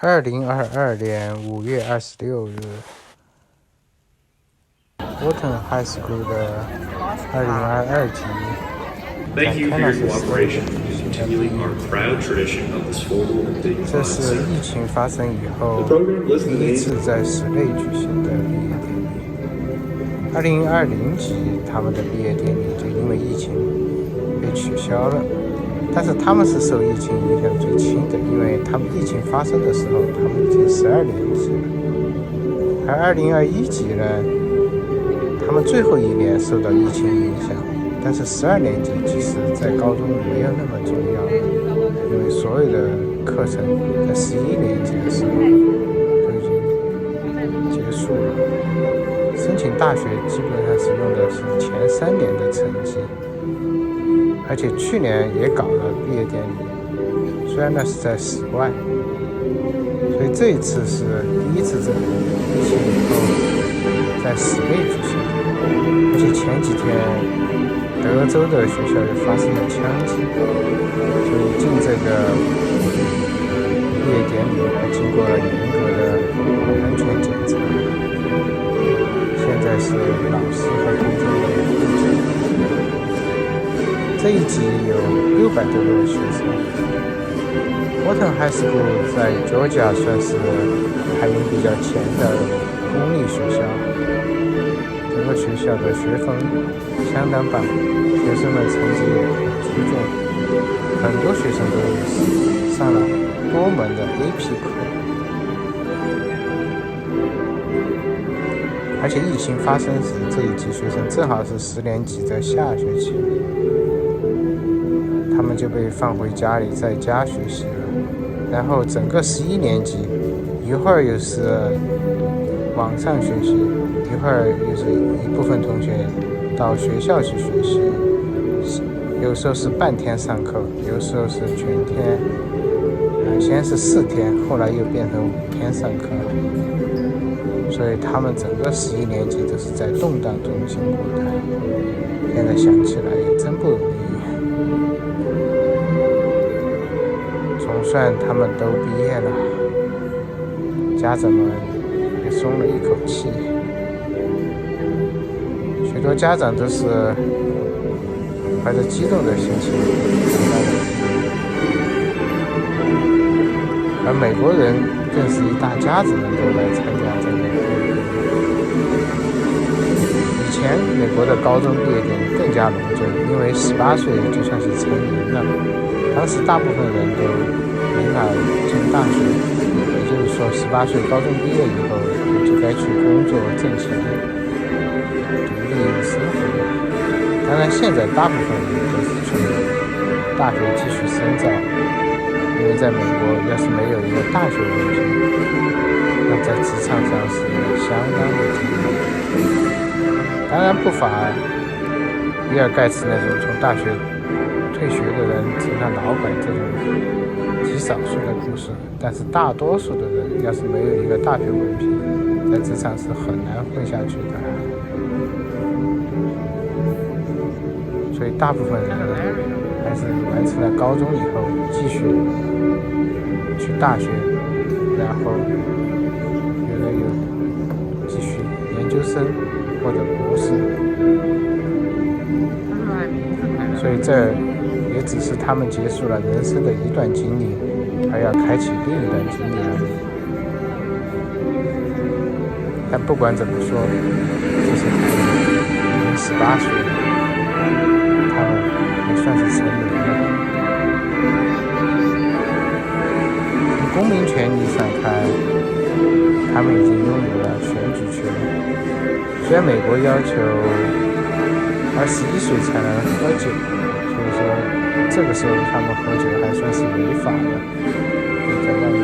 2022年5月26日 Walton High School 的2022级 Thank you for your cooperation in continuing our proud tradition of the school and dignified 这是疫情发生以后第一次在室内举行的毕业典礼。2020级他们的毕业典礼就因为疫情被取消了，但是他们是受疫情影响最轻的，因为他们疫情发生的时候他们已经12年级了。而2021级呢，他们最后一年受到疫情影响，但是12年级其实在高中没有那么重要了，因为所有的课程在11年级的时候都已经结束了。申请大学基本上是用的是前3年的成绩，而且去年也搞了毕业典礼，虽然那是在室外，所以这一次是第一次在疫情以后在室内举行。而且前几天德州的学校也发生了枪击，所以进这个毕业典礼还经过了严格的安全检查。现在是老师和工作人员入境。这一级有600多个学生。Walton High School 在 Georgia 算是排名比较前的公立学校。整个学校的学风相当棒，学生们成绩也很出众，很多学生都上了多门的 AP 课。而且疫情发生时，这一级学生正好是10年级的下学期，他们就被放回家里在家学习了。然后整个11年级，一会儿又是网上学习，一会儿又是一部分同学到学校去学习，有时候是半天上课，有时候是全天，先是4天，后来又变成5天上课。所以他们整个11年级都是在动荡中辛苦的，现在想起来也真不容易。总算他们都毕业了，家长们也松了一口气。许多家长都是怀着激动的心情参加的，而美国人更是一大家子人都来参加这个毕业典礼。以前美国的高中毕业典礼更加隆重，因为18岁就算是成年了，当时大部分人都迎来进大学，也就是说18岁高中毕业以后就该去工作挣钱，独立生活。当然现在大部分人都是去大学继续深造，因为在美国要是没有一个大学文凭，那在职场上是相当的艰难。当然不乏比尔盖茨那种从大学退学的人成了老板这种极少数的故事，但是大多数的人要是没有一个大学文凭，在职场是很难混下去的。所以大部分人还是完成了高中以后继续去大学，然后有的有继续研究生或者博士，所以这也只是他们结束了人生的一段经历，还要开启另一段经历而已。但不管怎么说，这些孩子已经18岁了，他们也算是成年了。从公民权利上看，他们已经拥有了选举权。虽然美国要求21岁才能喝酒，所以说这个时候他们喝酒还算是违法的，在外面。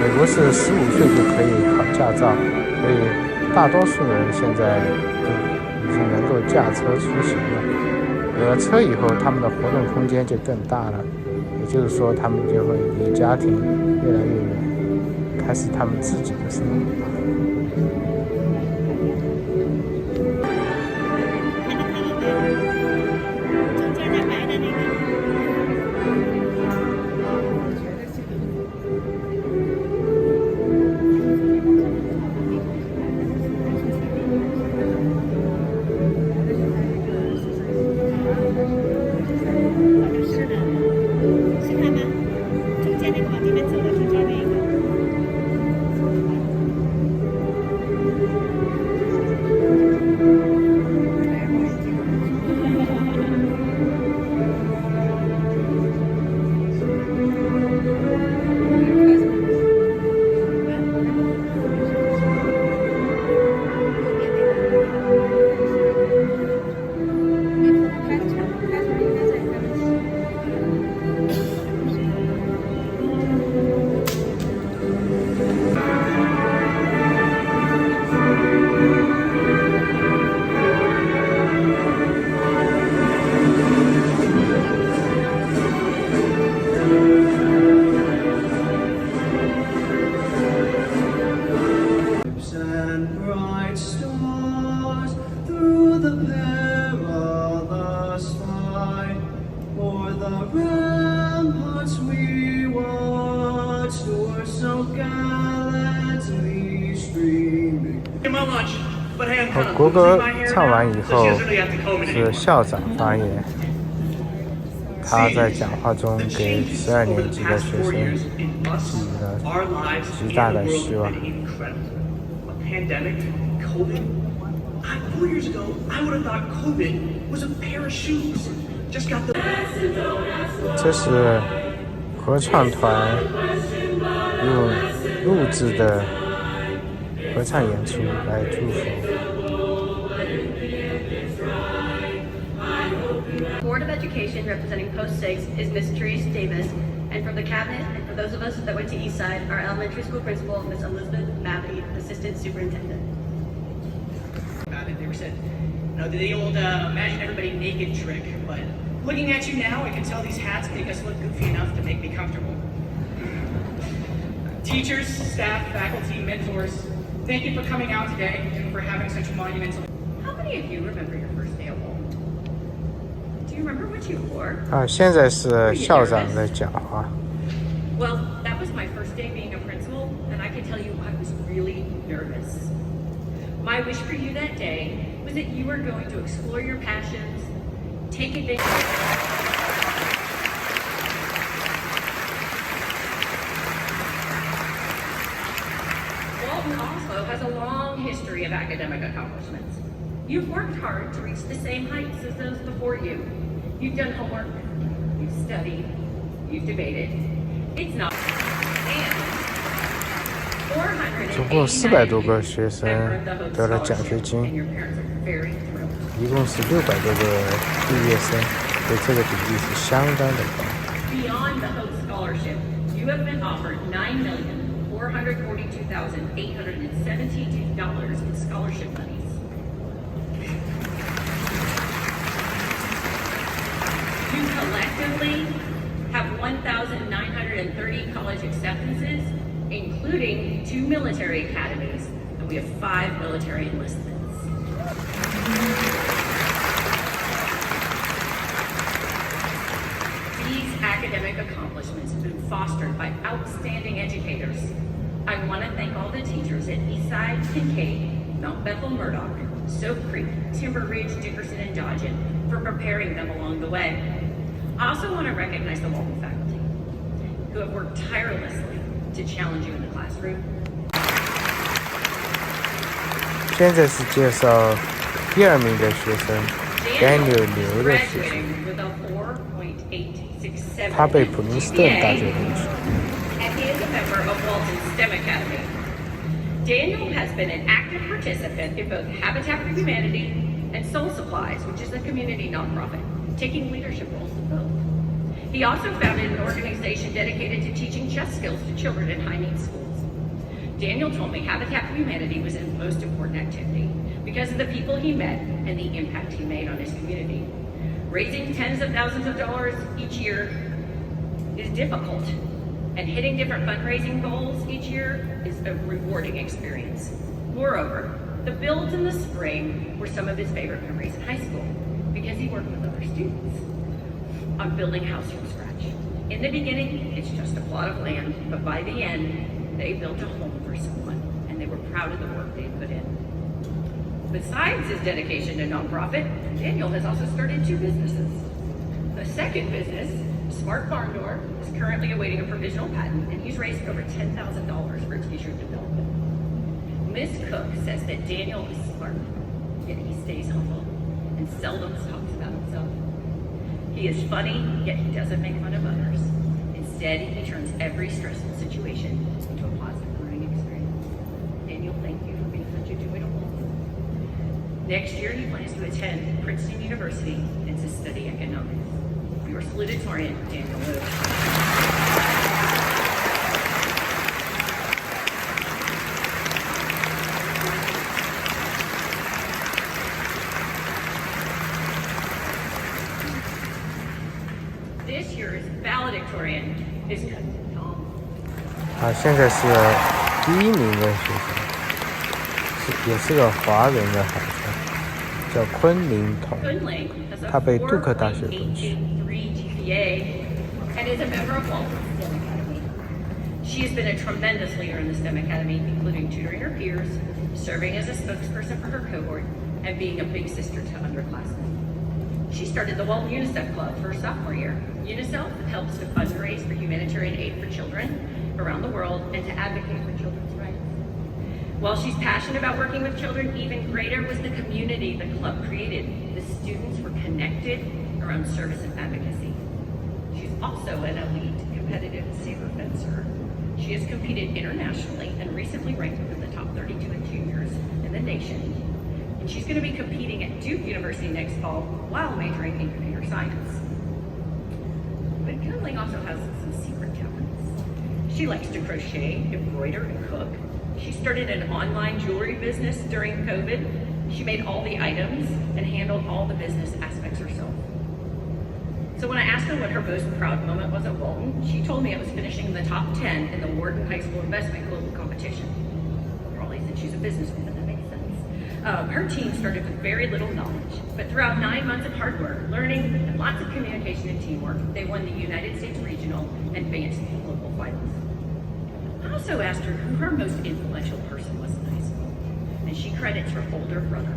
美国是15岁就可以考驾照，所以大多数人现在就已经能够驾车出行了。有了车以后，他们的活动空间就更大了，也就是说他们就会离家庭越来越远，开始他们自己的生活。国歌唱完以后是校长发言，他在讲话中给12年级的学生寄予了极大的希望。这是合唱团用录制的合唱演出来祝福。Board of Education representing Post 6 is Ms. Therese Davis, and from the cabinet, and for those of us that went to Eastside, our elementary school principal, Ms. Elizabeth Mappy, Assistant Superintendent. They were said, the old imagine everybody naked trick, but looking at you now, I can tell these hats make us look goofy enough to make me comfortable. Teachers, staff, faculty, mentors, thank you for coming out today and for having such monumental. How many of you remember your first day of Walton? Do you remember what you wore? 现在是校长的讲话。 Well, that was my first day being a principal, and I can tell you I was really nervous. My wish for you that day was that you were going to explore your passions, take advantage. Walton also has a long history of academic accomplishments. You've worked hard to reach the same heights as those before you. You've done homework, you've studied, you've debated. It's not. And 总共400多个学生得了奖学金，一共是600多个毕业生，所以这个比例是相当的高。Beyond the Hope Scholarship, you have been offered $9,442,872 in scholarship monies. You collectively have 1,930 college acceptances, including 2 military academies, and we have 5 military enlistments. These academic accomplishments have been fostered by outstanding educators. I want to thank all the teachers at Eastside, Kincaid, Mount Bethel, Murdoch, Soap Creek, Timber Ridge, Dickerson, and Dodgen for preparing them along the way. I also want to recognize the Walton faculty who have worked tirelessly to challenge you in the classroom. 现在是介绍第2名的学生 Daniel 刘的学生，他被普林斯顿大学录取。And he is a member of Walton's STEM Academy. Daniel has been an active participant in both Habitat for Humanity and Soul Supplies, which is a community nonprofit, taking leadership roles in both. He also founded an organization dedicated to teaching chess skills to children in high-needs schools. Daniel told me Habitat for Humanity was his most important activity because of the people he met and the impact he made on his community. Raising tens of thousands of dollars each year is difficult, and hitting different fundraising goals each year is a rewarding experience. Moreover, the builds in the spring were some of his favorite memories in high school because he worked with other students on building a house from scratch. In the beginning, it's just a plot of land, but by the end, they built a home for someone, and they were proud of the work they put in. Besides his dedication to nonprofit, Daniel has also started 2 businesses. The second business, Smart Barn Door, is currently awaiting a provisional patent, and he's raised over $10,000 for t-shirt development. Miss Cook says that Daniel is smart, yet he stays humble and seldom talks about himself. He is funny, yet he doesn't make fun of others. Instead, he turns every stressful situation into a positive learning experience. Daniel, thank you for being such a joy to hold. Next year, he plans to attend Princeton University and to study economics. Your salutatorian, Daniel Lewis. This year's Valedictorian is Cousin Tom. 现在是第1名的学生，也是个华人的孩子，叫昆凌彤，他被杜克大学录取。BA, and is a member of Walton STEM Academy. She has been a tremendous leader in the STEM Academy, including tutoring her peers, serving as a spokesperson for her cohort, and being a big sister to underclassmen. She started the Walton UNICEF Club for her sophomore year. UNICEF helps to fundraise for humanitarian aid for children around the world and to advocate for children's rights. While she's passionate about working with children, even greater was the community the club created. The students were connected around service and advocacy. She's also an elite competitive saber fencer. She has competed internationally and recently ranked within the top 32 in juniors in the nation. And she's going to be competing at Duke University next fall while majoring in computer science. But Kunling also has some secret talents. She likes to crochet, embroider, and cook. She started an online jewelry business during COVID. She made all the items and handled all the business aspects herself. So when I asked her what her most proud moment was at Walton, she told me it was finishing in the top 10 in the Wharton High School Investment Global Competition. Probably since she's a businesswoman, that makes sense. Her team started with very little knowledge, but throughout 9 months of hard work, learning, and lots of communication and teamwork, they won the United States Regional and advanced to the local finals. I also asked her who her most influential person was in high school, and she credits her older brother.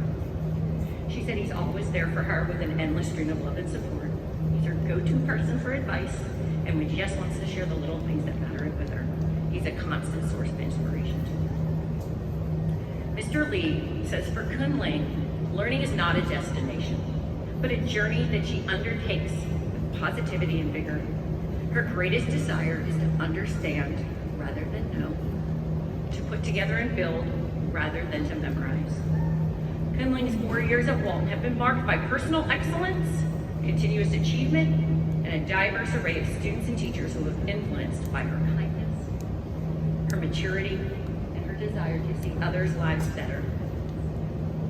She said he's always there for her with an endless stream of love and support. He's her go-to person for advice, and when she just wants to share the little things that matter with her, he's a constant source of inspiration to her. Mr. Lee says for Kunling, learning is not a destination, but a journey that she undertakes with positivity and vigor. Her greatest desire is to understand rather than know, to put together and build rather than to memorize. Kunling's 4 years at Walton have been marked by personal excellence, continuous achievement, and a diverse array of students and teachers who have influenced by her kindness, her maturity, and her desire to see others' lives better.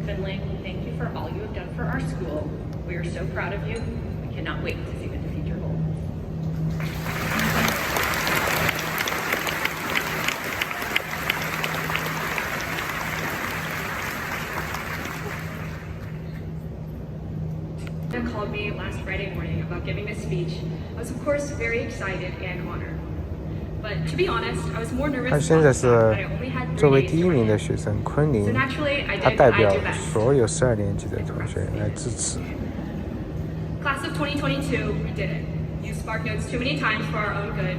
Kunling, thank you for all you have done for our school. We are so proud of you. We cannot wait to see what the future holds. Called me last Friday morning about giving a speech. I was of course very excited and honored. But to be honest, I was more nervous 他现在是 that I only had 作 3为 days 第一 to 名的 write. 学生昆凌 So naturally, I 他 did 代 what 表 I do best. 所有12年级的同学来致辞。 Class of 2022, we did it. Used SparkNotes too many times for our own good.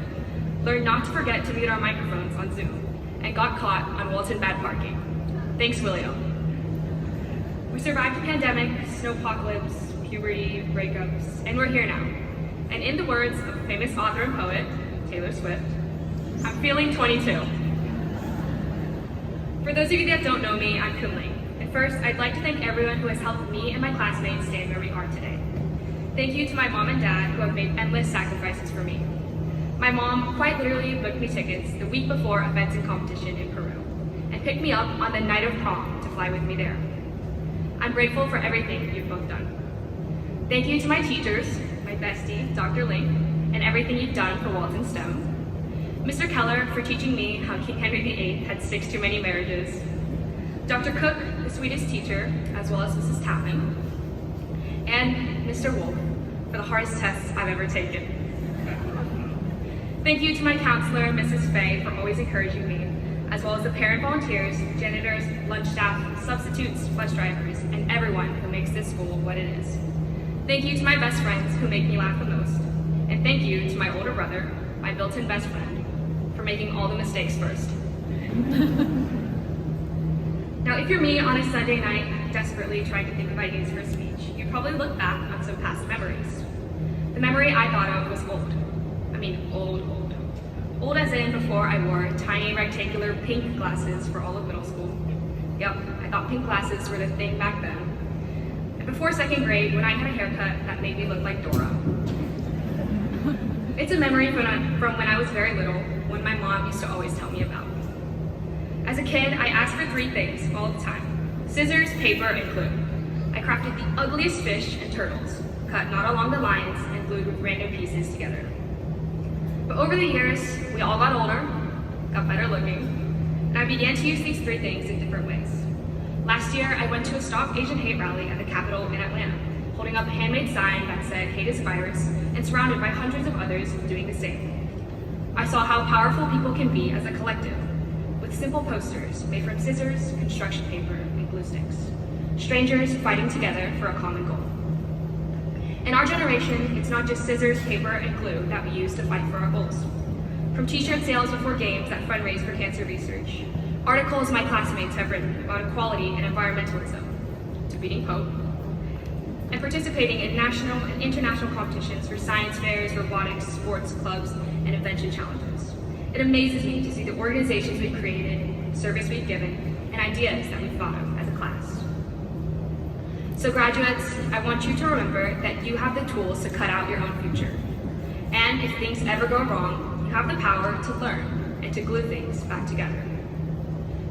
Learned not to forget to mute our microphones on Zoom. And got caught on Walton bad parking. Thanks, William. We survived the pandemic, snowpocalypse, puberty, breakups, and we're here now. And in the words of a famous author and poet, Taylor Swift, I'm feeling 22. For those of you that don't know me, I'm Kunling. And first, I'd like to thank everyone who has helped me and my classmates stand where we are today. Thank you to my mom and dad who have made endless sacrifices for me. My mom quite literally booked me tickets the week before a fencing competition in Peru and picked me up on the night of prom to fly with me there. I'm grateful for everything you've both done. Thank you to my teachers, my bestie, Dr. Ling, and everything you've done for Walton STEM. Mr. Keller for teaching me how King Henry VIII had 6 too many marriages. Dr. Cook, the sweetest teacher, as well as Mrs. Tappan. And Mr. Wolf for the hardest tests I've ever taken. Thank you to my counselor, Mrs. Fay, for always encouraging me, as well as the parent volunteers, janitors, lunch staff, substitutes, bus drivers, and everyone who makes this school what it is. Thank you to my best friends who make me laugh the most. And thank you to my older brother, my built-in best friend, for making all the mistakes first. Now, if you're me on a Sunday night, desperately trying to think of ideas for a speech, you'd probably look back on some past memories. The memory I thought of was old. I mean, old. Old as in before I wore tiny rectangular pink glasses for all of middle school. Yep, I thought pink glasses were the thing back then. And before 2nd grade, when I had a haircut that made me look like Dora. It's a memory from when I was very little, when my mom used to always tell me about. As a kid, I asked for 3 things all the time: scissors, paper, and glue. I crafted the ugliest fish and turtles, cut not along the lines and glued with random pieces together. But over the years, we all got older, got better looking, and I began to use these 3 things in different ways. Last year, I went to a Stop Asian Hate rally at the Capitol in Atlanta, holding up a handmade sign that said "Hate is a virus," and surrounded by hundreds of others doing the same. I saw how powerful people can be as a collective, with simple posters made from scissors, construction paper, and glue sticks. Strangers fighting together for a common goal. In our generation, it's not just scissors, paper, and glue that we use to fight for our goals. From t-shirt sales before games that fundraise for cancer research, articles my classmates have written about equality and environmentalism, to beating Pope, and participating in national and international competitions for science fairs, robotics, sports clubs, and invention challenges. It amazes me to see the organizations we've created, service we've given, and ideas that we've thought of as a class. So graduates, I want you to remember that you have the tools to cut out your own future. And if things ever go wrong, you have the power to learn and to glue things back together.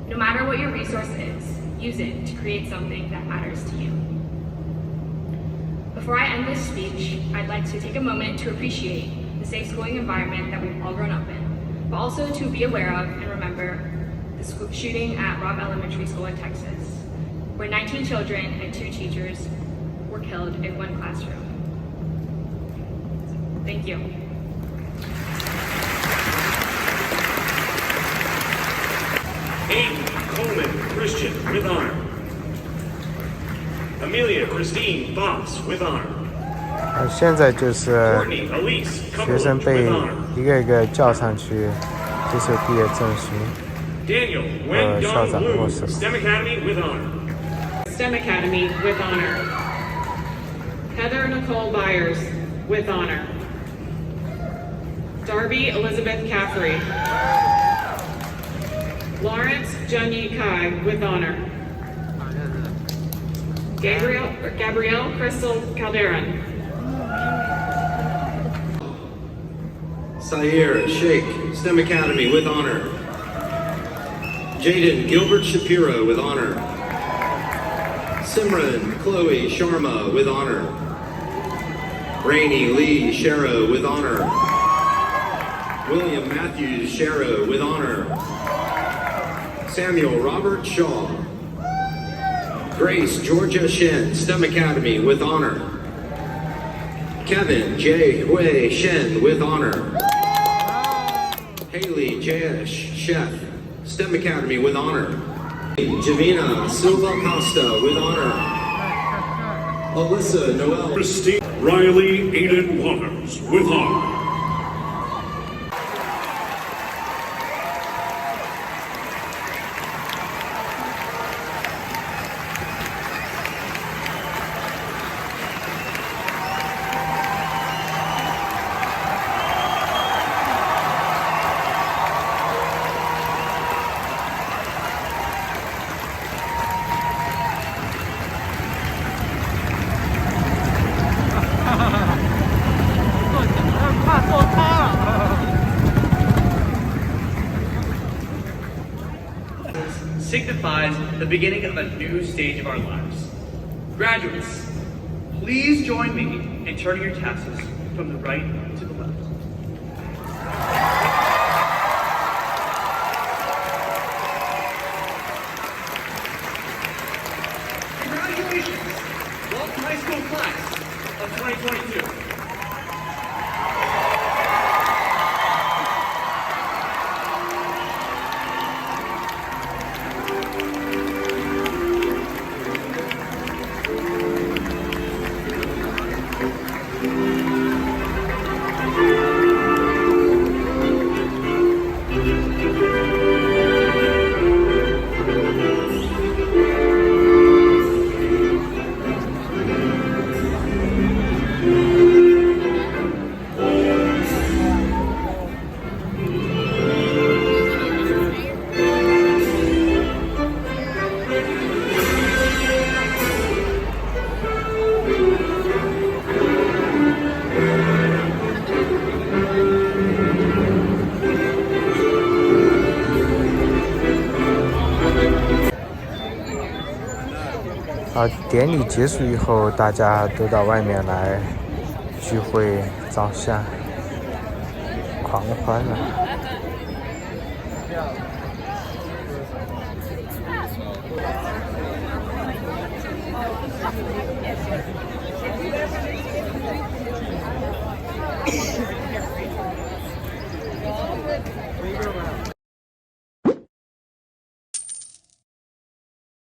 No matter what your resource is, use it to create something that matters to you. Before I end this speech, I'd like to take a moment to appreciate the safe schooling environment that we've all grown up in, but also to be aware of and remember the shooting at Robb Elementary School in Texas, where 19 children and 2 teachers were killed in one classroom. Thank you. Aiden Coleman Christian with honor. Amelia Christine Boss with honor. 现在就是学 学生被一个一个叫上去接受毕业证书。校长落实。STEM Academy with honor. STEM Academy with honor. Heather Nicole Byers with honor. Darby Elizabeth Caffrey. Lawrence Junyi Kai with honor. Gabrielle Crystal Calderon. Sayer Sheikh, STEM Academy with honor. Jaden Gilbert Shapiro with honor. Simran Chloe Sharma with honor. Rainey Lee Sharrow with honor. William Matthews Sharrow with honor. Samuel Robert Shaw. Grace Georgia Shen, STEM Academy with honor. Kevin J. Hui Shen with honor. Haley Jayesh Chef, STEM Academy with honor. Javina Silva Costa with honor. Alyssa Noel. Christine Riley Aiden Waters with honor. Signifies the beginning of a new stage of our lives. Graduates, please join me in turning your tassels from the right to the left. Congratulations, Walton High School class of 2022.典礼结束以后，大家都到外面来聚会、照相、狂欢了。Wave it around.